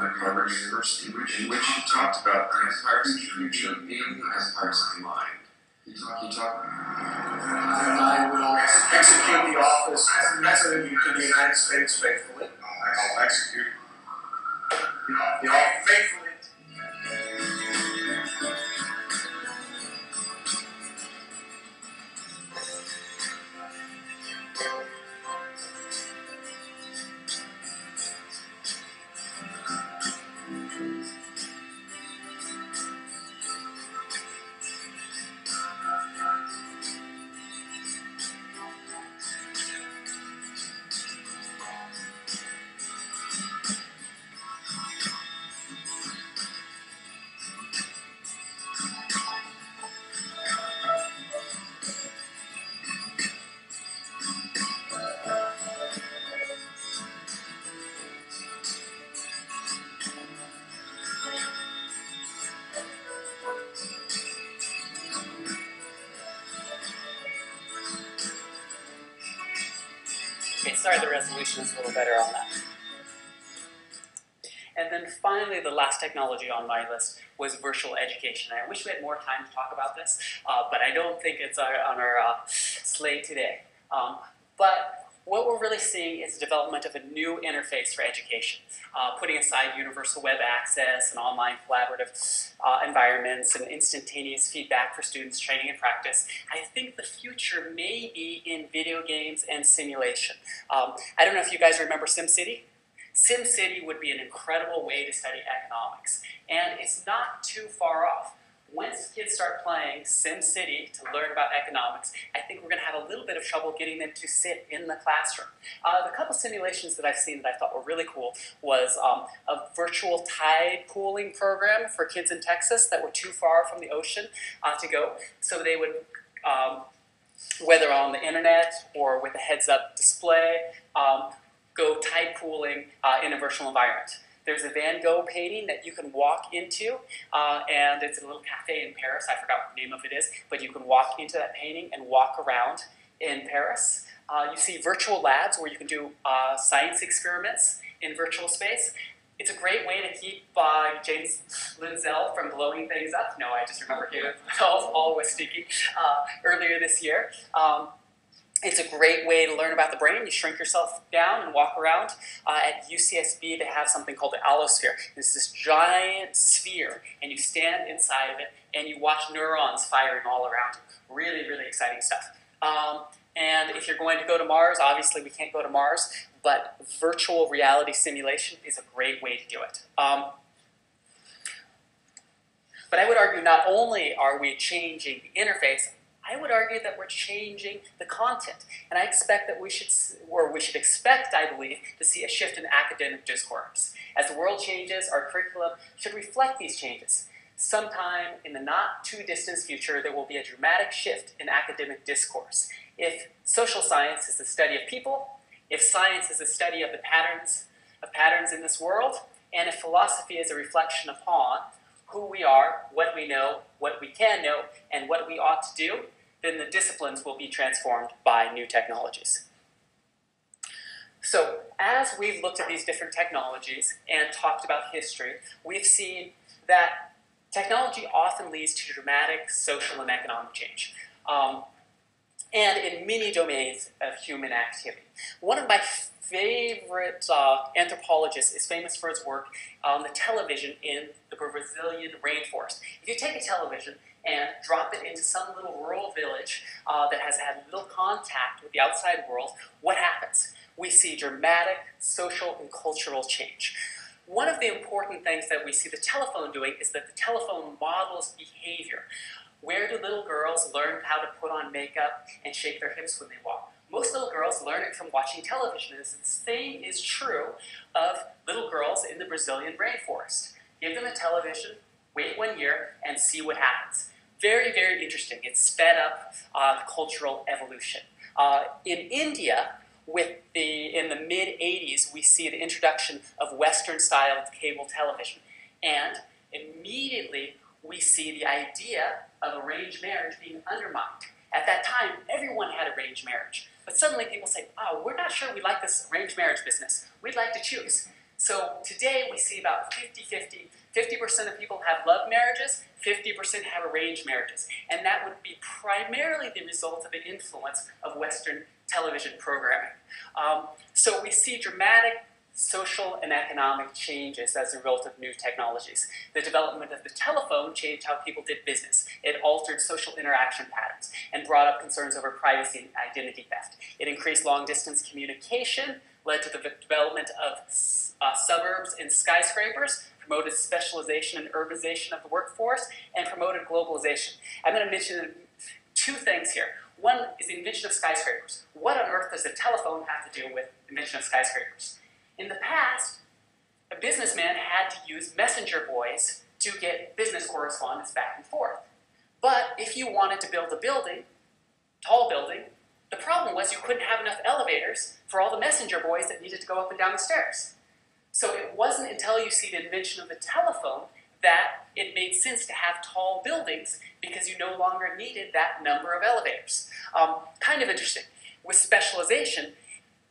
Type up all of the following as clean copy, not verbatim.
at Harvard University, in which he talked about the empires of the future being the empires of the mind. He talked. And I will execute the office of President of the United States faithfully. I'll execute The office faithfully. Okay, sorry, the resolution is a little better on that. And then finally, the last technology on my list was virtual education. I wish we had more time to talk about this, but I don't think it's on our slate today. But what we're really seeing is the development of a new interface for education, putting aside universal web access and online collaborative environments and instantaneous feedback for students' training and practice. I think the future may be in video games and simulation. I don't know if you guys remember SimCity. SimCity would be an incredible way to study economics, and it's not too far off. Once kids start playing SimCity to learn about economics, I think we're going to have a little bit of trouble getting them to sit in the classroom. The couple simulations that I've seen that I thought were really cool was a virtual tide pooling program for kids in Texas that were too far from the ocean to go. So they would, whether on the internet or with a heads-up display, go tide pooling in a virtual environment. There's a Van Gogh painting that you can walk into, and it's a little cafe in Paris. I forgot what the name of it is, but you can walk into that painting and walk around in Paris. You see virtual labs where you can do science experiments in virtual space. It's a great way to keep James Lindsell from blowing things up. No, I just remember he all was sticky earlier this year. It's a great way to learn about the brain. You shrink yourself down and walk around. At UCSB, they have something called the Allosphere. It's this giant sphere, and you stand inside of it, and you watch neurons firing all around you. Really, really exciting stuff. And if you're going to go to Mars, obviously we can't go to Mars, but virtual reality simulation is a great way to do it. But I would argue not only are we changing the interface, I would argue that we're changing the content. And I expect that we should expect, I believe, to see a shift in academic discourse. As the world changes, our curriculum should reflect these changes. Sometime in the not too distant future, there will be a dramatic shift in academic discourse. If social science is the study of people, if science is the study of the patterns in this world, and if philosophy is a reflection upon who we are, what we know, what we can know, and what we ought to do, then the disciplines will be transformed by new technologies. So as we've looked at these different technologies and talked about history, we've seen that technology often leads to dramatic social and economic change, and in many domains of human activity. One of my favorite anthropologist is famous for his work on the television in the Brazilian rainforest. If you take a television and drop it into some little rural village that has had little contact with the outside world, what happens? We see dramatic social and cultural change. One of the important things that we see the telephone doing is that the telephone models behavior. Where do little girls learn how to put on makeup and shake their hips when they walk? Most little girls learn it from watching television. The same is true of little girls in the Brazilian rainforest. Give them a television, wait 1 year, and see what happens. Very, very interesting. It sped up cultural evolution. In India, in the mid-'80s, we see the introduction of Western-styled cable television. And immediately, we see the idea of arranged marriage being undermined. At that time, everyone had arranged marriage. But suddenly people say, oh, we're not sure we like this arranged marriage business. We'd like to choose. So today we see about 50-50. 50% of people have love marriages, 50% have arranged marriages. And that would be primarily the result of the influence of Western television programming. So we see dramatic social and economic changes as a result of new technologies. The development of the telephone changed how people did business. It altered social interaction patterns and brought up concerns over privacy and identity theft. It increased long-distance communication, led to the development of suburbs and skyscrapers, promoted specialization and urbanization of the workforce, and promoted globalization. I'm going to mention two things here. One is the invention of skyscrapers. What on earth does the telephone have to do with the invention of skyscrapers? In the past, a businessman had to use messenger boys to get business correspondence back and forth. But if you wanted to build a building, tall building, the problem was you couldn't have enough elevators for all the messenger boys that needed to go up and down the stairs. So it wasn't until you see the invention of the telephone that it made sense to have tall buildings because you no longer needed that number of elevators. Kind of interesting. With specialization,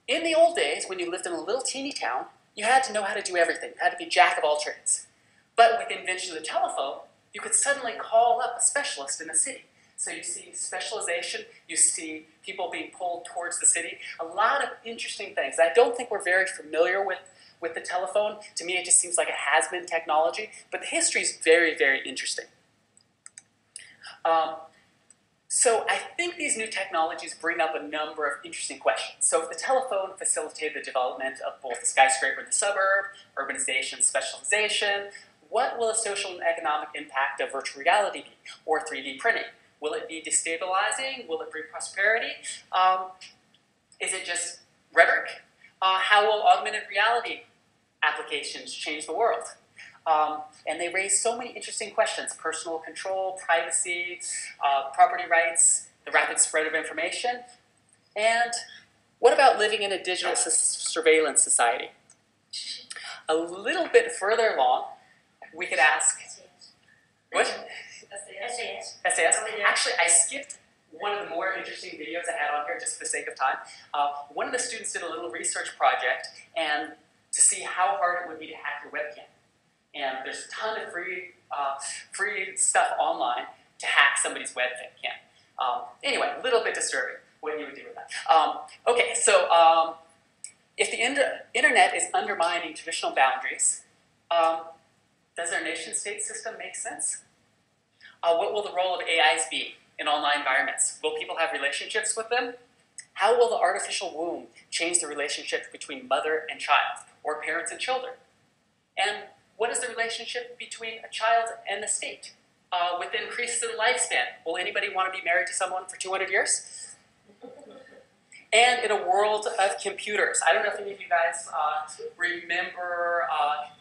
in the old days, when you lived in a little teeny town, you had to know how to do everything. You had to be jack of all trades. But with the invention of the telephone, you could suddenly call up a specialist in the city. So you see specialization, you see people being pulled towards the city. A lot of interesting things. I don't think we're very familiar with the telephone. To me, it just seems like a has-been technology. But the history is very, very interesting. So I think these new technologies bring up a number of interesting questions. So if the telephone facilitated the development of both the skyscraper and the suburb, urbanization, specialization, what will the social and economic impact of virtual reality be, or 3D printing? Will it be destabilizing? Will it bring prosperity? Is it just rhetoric? How will augmented reality applications change the world? And they raise so many interesting questions: personal control, privacy, property rights, the rapid spread of information. And what about living in a digital surveillance society? A little bit further along, we could ask, what? SAS. SAS? Actually, I skipped one of the more interesting videos I had on here just for the sake of time. One of the students did a little research project and to see how hard it would be to hack your webcam. And there's a ton of free stuff online to hack somebody's webcam. Anyway, a little bit disturbing what you would do with that. Okay, so if the internet is undermining traditional boundaries, does our nation-state system make sense? What will the role of AIs be in online environments? Will people have relationships with them? How will the artificial womb change the relationship between mother and child, or parents and children? And what is the relationship between a child and the state? With increases in lifespan, will anybody want to be married to someone for 200 years? And in a world of computers, I don't know if any of you guys remember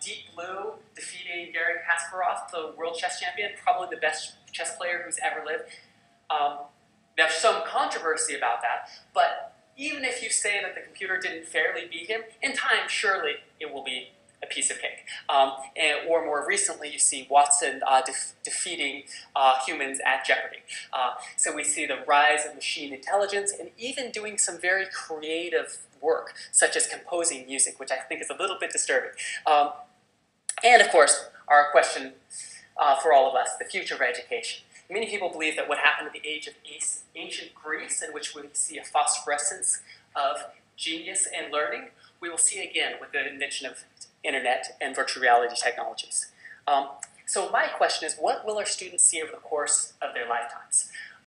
Deep Blue defeating Garry Kasparov, the world chess champion, probably the best chess player who's ever lived. There's some controversy about that, but even if you say that the computer didn't fairly beat him, in time, surely it will be a piece of cake. Or more recently, you see Watson defeating humans at Jeopardy. So we see the rise of machine intelligence and even doing some very creative work, such as composing music, which I think is a little bit disturbing. And of course, our question for all of us, the future of education. Many people believe that what happened at the age of ancient Greece, in which we see a phosphorescence of genius and learning, we will see again with the invention of internet and virtual reality technologies. So my question is, what will our students see over the course of their lifetimes?